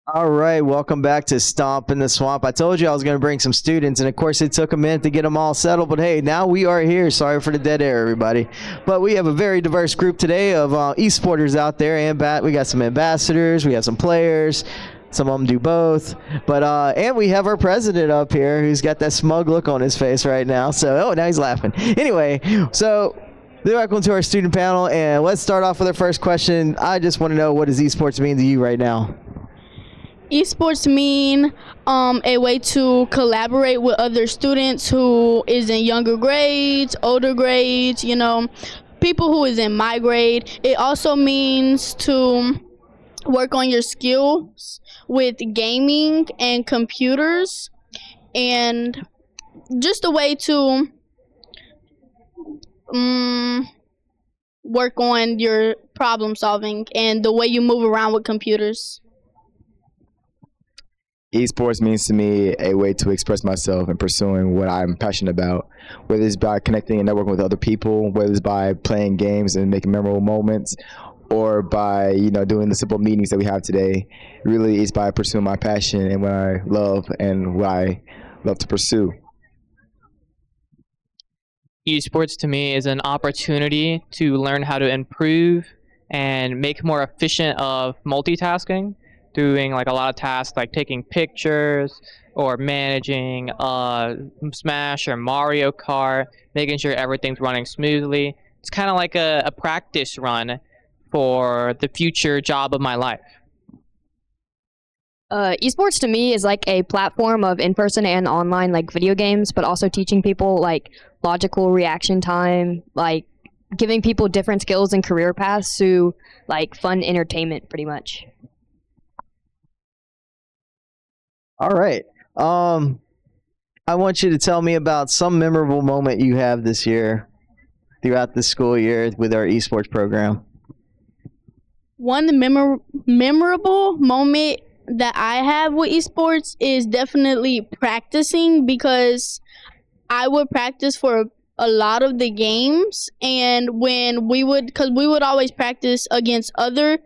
All right, welcome back to Stomp in the Swamp. I told you I was going to bring some students, and of course, it took a minute to get them all settled. But hey, now we are here. Sorry for the dead air, everybody. But we have a very diverse group today of esporters out there, and we got some ambassadors, we have some players. Some of them do both, but and we have our president up here who's got that smug look on his face right now. So, oh, now he's laughing. Anyway, so welcome to our student panel, and let's start off with our first question. I just want to know, what does esports mean to you right now? Esports mean a way to collaborate with other students who is in younger grades, older grades, people who is in my grade. It also means to work on your skills with gaming and computers, and just a way to work on your problem solving and the way you move around with computers. Esports means to me a way to express myself and pursuing what I'm passionate about, whether it's by connecting and networking with other people, whether it's by playing games and making memorable moments, or by doing the simple meetings that we have today. Really, it's by pursuing my passion and what I love and what I love to pursue. Esports to me is an opportunity to learn how to improve and make more efficient of multitasking, doing like a lot of tasks like taking pictures or managing Smash or Mario Kart, making sure everything's running smoothly. It's kind of like a practice run for the future job of my life. Esports to me is like a platform of in-person and online like video games, but also teaching people like logical reaction time, like giving people different skills and career paths through like fun entertainment pretty much. All right. I want you to tell me about some memorable moment you have this year throughout the school year with our esports program. One memorable moment that I have with esports is definitely practicing, because I would practice for a lot of the games, and because we would always practice against other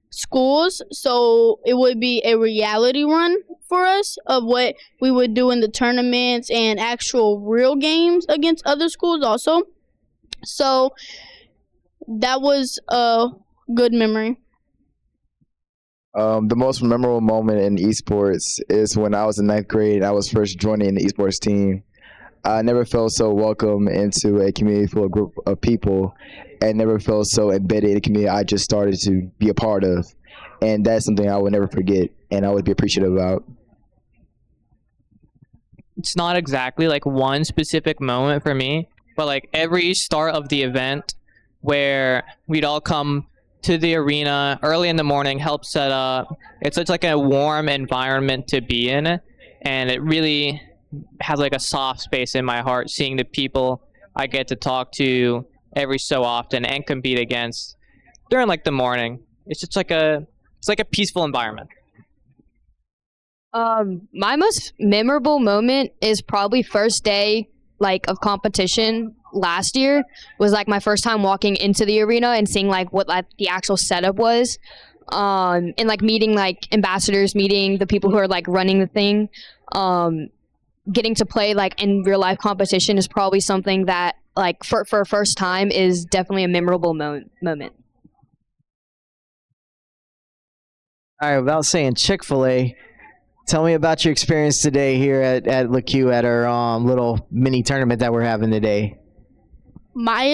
schools, so it would be a reality run for us of what we would do in the tournaments and actual real games against other schools also. So that was a good memory. The most memorable moment in esports is when I was in ninth grade and I was first joining the esports team. I never felt so welcome into a community full of group of people, and never felt so embedded in the community I just started to be a part of. And that's something I will never forget and I would be appreciative about. It's not exactly like one specific moment for me, but like every start of the event where we'd all come to the arena early in the morning, help set up. It's such like a warm environment to be in, and it really has like a soft space in my heart seeing the people I get to talk to every so often and compete against during like the morning. It's just like a peaceful environment. My most memorable moment is probably first day like of competition last year. Was like my first time walking into the arena and seeing like what like the actual setup was, and like meeting like ambassadors, meeting the people who are like running the thing. Getting to play like in real life competition is probably something that like for a first time is definitely a memorable moment. All right, without saying Chick-fil-A, tell me about your experience today here at LACUE at our little mini tournament that we're having today. My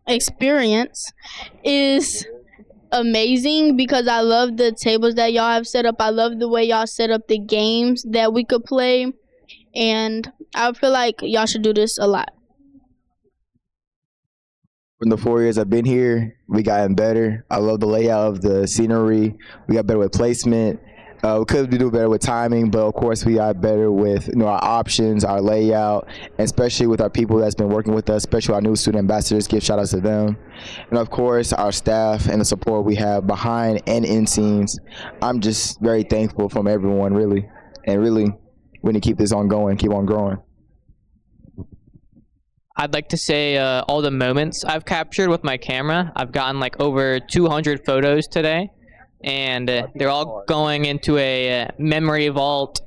experience is amazing, because I love the tables that y'all have set up. I love the way y'all set up the games that we could play, and I feel like y'all should do this a lot. From the 4 years I've been here, we gotten better. I love the layout of the scenery. We got better with placement. We could do better with timing, but of course we got better with our options, our layout, and especially with our people that's been working with us, especially our new student ambassadors. Give shout outs to them, and of course our staff and the support we have behind and in scenes. I'm just very thankful from everyone, really, and really we need to keep this on going, keep on growing. I'd like to say all the moments I've captured with my camera. I've gotten like over 200 photos today. and they're all going into a memory vault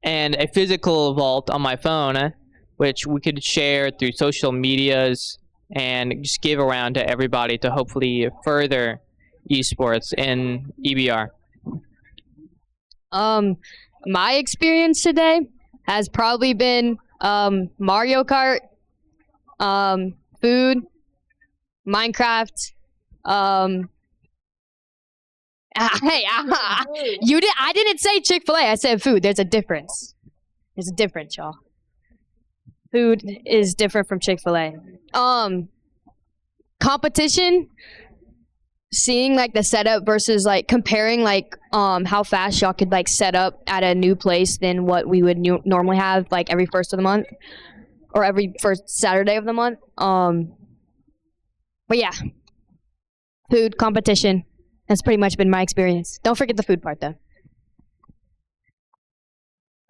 and a physical vault on my phone, which we could share through social medias and just give around to everybody to hopefully further esports in EBR. My experience today has probably been Mario Kart, food, Minecraft. Hey, you did. I didn't say Chick-fil-A. I said food. There's a difference. There's a difference, y'all. Food is different from Chick-fil-A. Competition. Seeing like the setup versus like comparing like how fast y'all could like set up at a new place than what we would normally have like every first of the month or every first Saturday of the month. But yeah, food competition. That's pretty much been my experience. Don't forget the food part though.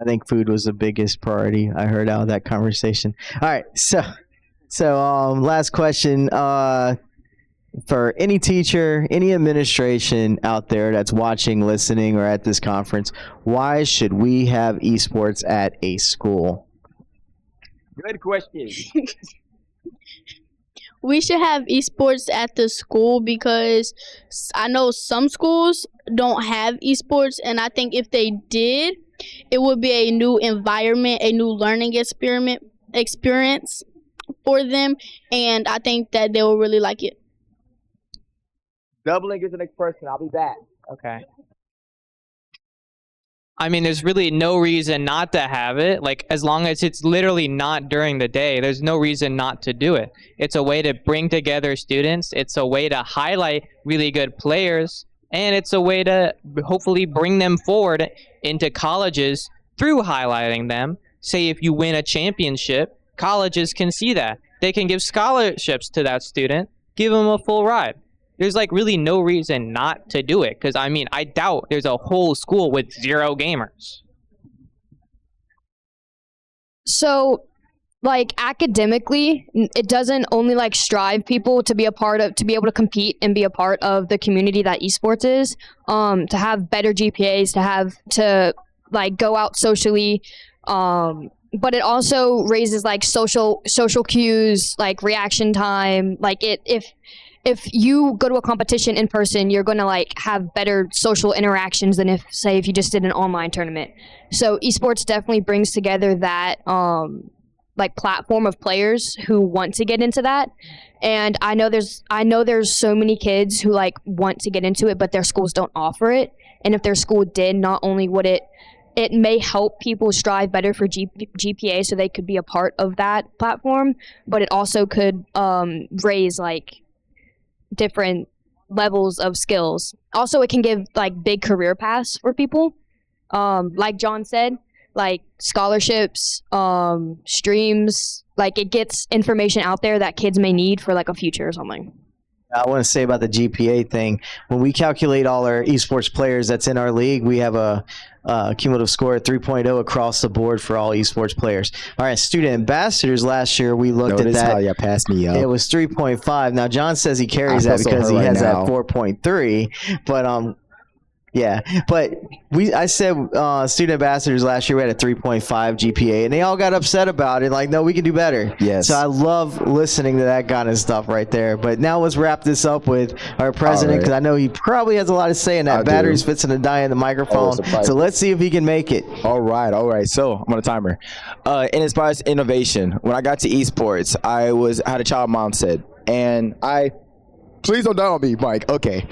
I think food was the biggest priority I heard out of that conversation. All right, so last question. For any teacher, any administration out there that's watching, listening, or at this conference, why should we have esports at a school? Good question. We should have esports at the school because I know some schools don't have esports, and I think if they did, it would be a new environment, a new learning experience for them, and I think that they will really like it. Doubling is the next person. I'll be back. Okay. I mean, there's really no reason not to have it. Like, as long as it's literally not during the day, there's no reason not to do it. It's a way to bring together students. It's a way to highlight really good players. And it's a way to hopefully bring them forward into colleges through highlighting them. Say if you win a championship, colleges can see that. They can give scholarships to that student, give them a full ride. There's like really no reason not to do it, because I mean, I doubt there's a whole school with 0 gamers. So, like academically, it doesn't only like strive people to be a part of, to be able to compete and be a part of the community that esports is. To have better GPAs, to like go out socially. But it also raises like social cues, like reaction time. Like if you go to a competition in person, you're going to like have better social interactions than if you just did an online tournament. So esports definitely brings together that like platform of players who want to get into that. And I know there's so many kids who like want to get into it, but their schools don't offer it. And if their school did, not only would it may help people strive better for GPA so they could be a part of that platform, but it also could raise like different levels of skills. Also, it can give like big career paths for people. Like John said, like scholarships, streams, like it gets information out there that kids may need for like a future or something. I want to say about the GPA thing. When we calculate all our esports players that's in our league, we have a cumulative score of 3.0 across the board for all esports players. All right, student ambassadors last year, we looked at that. How you passed me up. It was 3.5. Now, John says he carries that because he has that 4.3. But yeah, but I said student ambassadors last year, we had a 3.5 GPA, and they all got upset about it. Like, no, we can do better. Yes. So I love listening to that kind of stuff right there. But now let's wrap this up with our president, because I know he probably has a lot to say, and that battery's fixing to die in the microphone. So let's see if he can make it. All right. So I'm on a timer. It inspires innovation. When I got to esports, I had a child mindset, and please don't down on me, Mike. Okay.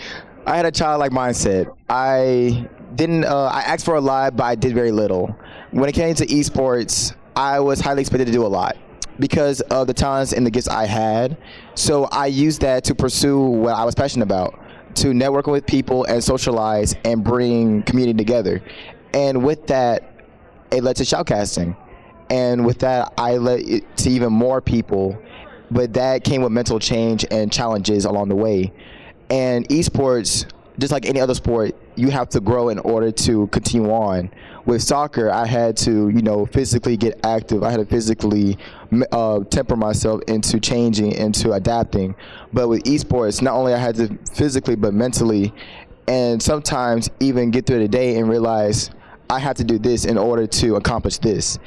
I had a childlike mindset. I asked for a lot, but I did very little. When it came to esports, I was highly expected to do a lot because of the talents and the gifts I had. So I used that to pursue what I was passionate about, to network with people and socialize and bring community together. And with that, it led to shoutcasting. And with that, I led it to even more people. But that came with mental change and challenges along the way. And esports, just like any other sport, you have to grow in order to continue on. With soccer, I had to, physically get active. I had to physically temper myself into changing, into adapting. But with esports, not only I had to physically, but mentally and sometimes even get through the day and realize I have to do this in order to accomplish this.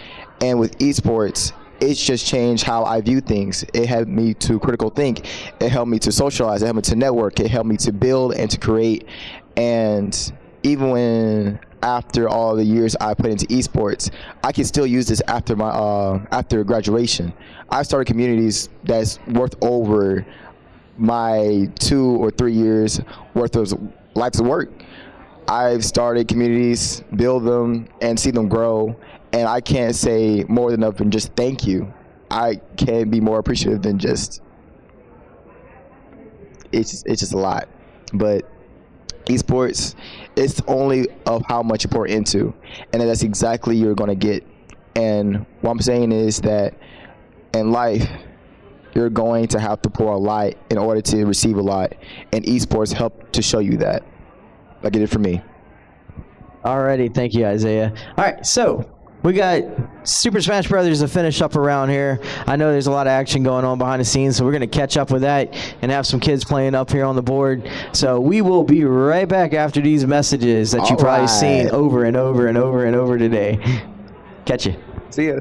And with esports, it's just changed how I view things. It helped me to critical think. It helped me to socialize. It helped me to network. It helped me to build and to create. And even when after all the years I put into esports, I can still use this after my after graduation. I started communities that's worth over my 2 or 3 years worth of life's work. I've started communities, build them, and see them grow. And I can't say more than enough than just thank you. I can't be more appreciative than just. It's just a lot, but esports, it's only of how much you pour into, and that's exactly you're gonna get. And what I'm saying is that in life, you're going to have to pour a lot in order to receive a lot, and esports help to show you that. Like it did for me. Alrighty, thank you, Isaiah. All right, so we got Super Smash Brothers to finish up around here. I know there's a lot of action going on behind the scenes, so we're going to catch up with that and have some kids playing up here on the board. So we will be right back after these messages that you've probably seen over and over and over and over today. Catch you. See ya.